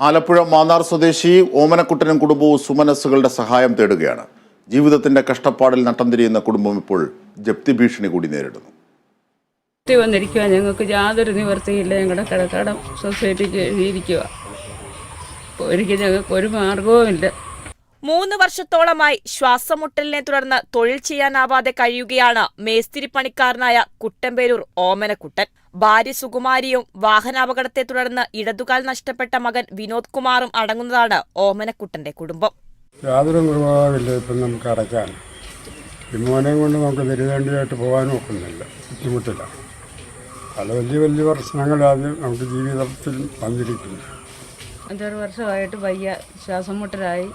ആലപ്പുഴ മാന്നാർ സ്വദേശി ഓമനക്കുട്ടനും കുടുംബവും സുമനസ്സുകളുടെ സഹായം തേടുകയാണ്. ജീവിതത്തിന്റെ കഷ്ടപ്പാടിൽ നട്ടം തിരിയുന്ന കുടുംബം ഇപ്പോൾ ജപ്തി ഭീഷണി കൂടി നേരിടുന്നു. വന്നിരിക്കുക, ഞങ്ങൾക്ക് യാതൊരു നിവർത്തിയില്ല. ഞങ്ങളുടെ കടക്കടം സൊസൈറ്റിക്ക് എഴുതിയിരിക്കുക. ഒരിക്കലും ഞങ്ങൾക്ക് ഒരു മാർഗവുമില്ല. 3 വർഷത്തോളമായി ശ്വാസമുട്ടലിനെ തുടർന്ന് തൊഴിൽ ചെയ്യാനാവാതെ കഴിയുകയാണ് മേസ്തിരി പണിക്കാരനായ കുട്ടമ്പേരൂർ ഓമനക്കുട്ടൻ. ഭാര്യ സുകുമാരിയും വാഹനാപകടത്തെ തുടർന്ന് ഇടതുകാൽ നഷ്ടപ്പെട്ട മകൻ വിനോദ് കുമാറും അടങ്ങുന്നതാണ് ഓമനക്കുട്ടന്റെ കുടുംബം. യാതൊരു നിർവാഹമില്ല. ഇപ്പം നമുക്ക് അടയ്ക്കാൻ വിമോനെയും കൊണ്ട് നമുക്ക് തിരുവേണ്ടിയായിട്ട് പോകാനും ഒക്കുന്നില്ല, ബുദ്ധിമുട്ടില്ല. പല വലിയ പ്രശ്നങ്ങളാണ് നമുക്ക് ജീവിതത്തിൽ വന്നിരിക്കുന്നത്. 5-6 വർഷമായിട്ട് വയ്യ, ശ്വാസം മുട്ടലായി,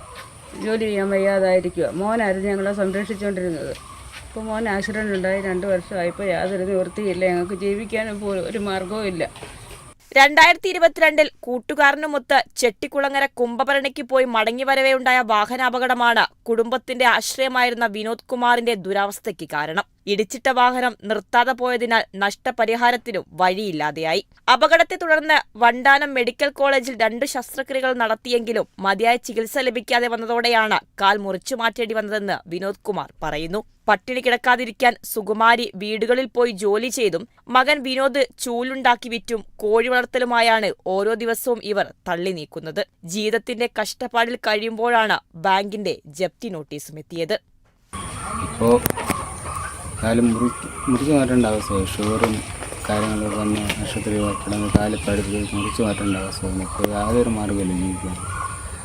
ജോലി ചെയ്യാൻ വയ്യാതായിരിക്കുക. മോനായിരുന്നു ഞങ്ങളെ സംരക്ഷിച്ചുകൊണ്ടിരുന്നത്. ഇപ്പോൾ മോൻ ആക്സിഡൻ്റ് ഉണ്ടായി 2 വർഷമായിപ്പോൾ യാതൊരു നിവൃത്തിയില്ല. ഞങ്ങൾക്ക് ജീവിക്കാനും ഒരു മാർഗവും ഇല്ല. 2022 കൂട്ടുകാരനുമൊത്ത് ചെട്ടിക്കുളങ്ങര കുംഭഭരണിക്ക് പോയി മടങ്ങിവരവേ ഉണ്ടായ വാഹനാപകടമാണ് കുടുംബത്തിന്റെ ആശ്രയമായിരുന്ന വിനോദ് കുമാറിന്റെ ദുരവസ്ഥയ്ക്ക് കാരണം. ഇടിച്ചിട്ട വാഹനം നിർത്താതെ പോയതിനാൽ നഷ്ടപരിഹാരത്തിനും വഴിയില്ലാതെയായി. അപകടത്തെ തുടർന്ന് വണ്ടാനം മെഡിക്കൽ കോളേജിൽ 2 ശസ്ത്രക്രിയകൾ നടത്തിയെങ്കിലും മതിയായ ചികിത്സ ലഭിക്കാതെ വന്നതോടെയാണ് കാൽ മുറിച്ചു മാറ്റേണ്ടി വന്നതെന്ന് വിനോദ് കുമാർ പറയുന്നു. പട്ടിണി കിടക്കാതിരിക്കാൻ സുകുമാരി വീടുകളിൽ പോയി ജോലി ചെയ്തും മകൻ വിനോദ് ചൂലുണ്ടാക്കി വിറ്റും കോഴി വളർത്തലുമായാണ് ഓരോ ദിവസവും ഇവർ തള്ളി നീക്കുന്നത്. ജീവിതത്തിന്റെ കഷ്ടപ്പാടിൽ കഴിയുമ്പോഴാണ് ബാങ്കിന്റെ ജപ്തി നോട്ടീസും എത്തിയത്. ഇപ്പോൾ കാലം മുറിച്ചു മാറ്റേണ്ട അവസ്ഥയാണ്. ഷുഗറും കാര്യങ്ങളൊക്കെ വന്ന് ആശുപത്രി കിടന്ന് കാലിപ്പടുത്ത് മുറിച്ചു മാറ്റേണ്ട അവസ്ഥയാണ്. ഇപ്പോൾ യാതൊരു മാർഗ്ഗമില്ല ജീവിക്കാൻ.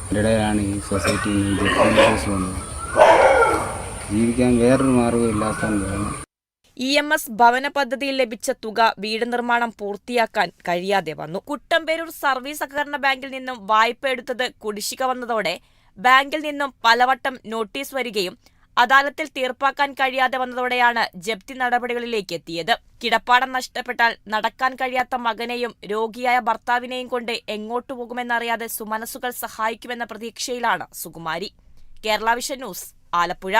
അതിൻ്റെ ഇടയിലാണ് ഈ സൊസൈറ്റിയിൽ നിന്ന് ജപ്തി നോട്ടീസ് വന്നത്. ജീവിക്കാൻ വേറൊരു മാർഗ്ഗം ഇല്ലാത്തതുകൊണ്ടാണ്. EMS ഭവന പദ്ധതിയിൽ ലഭിച്ച തുക വീട് നിർമ്മാണം പൂർത്തിയാക്കാൻ കഴിയാതെ വന്നു. കുട്ടമ്പേരൂർ സർവീസ് സഹകരണ ബാങ്കിൽ നിന്നും വായ്പ എടുത്തത് കുടിശ്ശിക വന്നതോടെ ബാങ്കിൽ നിന്നും പലവട്ടം നോട്ടീസ് വരികയും അദാലത്തിൽ തീർപ്പാക്കാൻ കഴിയാതെ വന്നതോടെയാണ് ജപ്തി നടപടികളിലേക്ക് എത്തിയത്. കിടപ്പാടം നഷ്ടപ്പെട്ടാൽ നടക്കാൻ കഴിയാത്ത മകനെയും രോഗിയായ ഭർത്താവിനെയും കൊണ്ട് എങ്ങോട്ടു പോകുമെന്നറിയാതെ സുമനസ്സുകൾ സഹായിക്കുമെന്ന പ്രതീക്ഷയിലാണ് സുകുമാരി. Kerala Vision News, Alappuzha.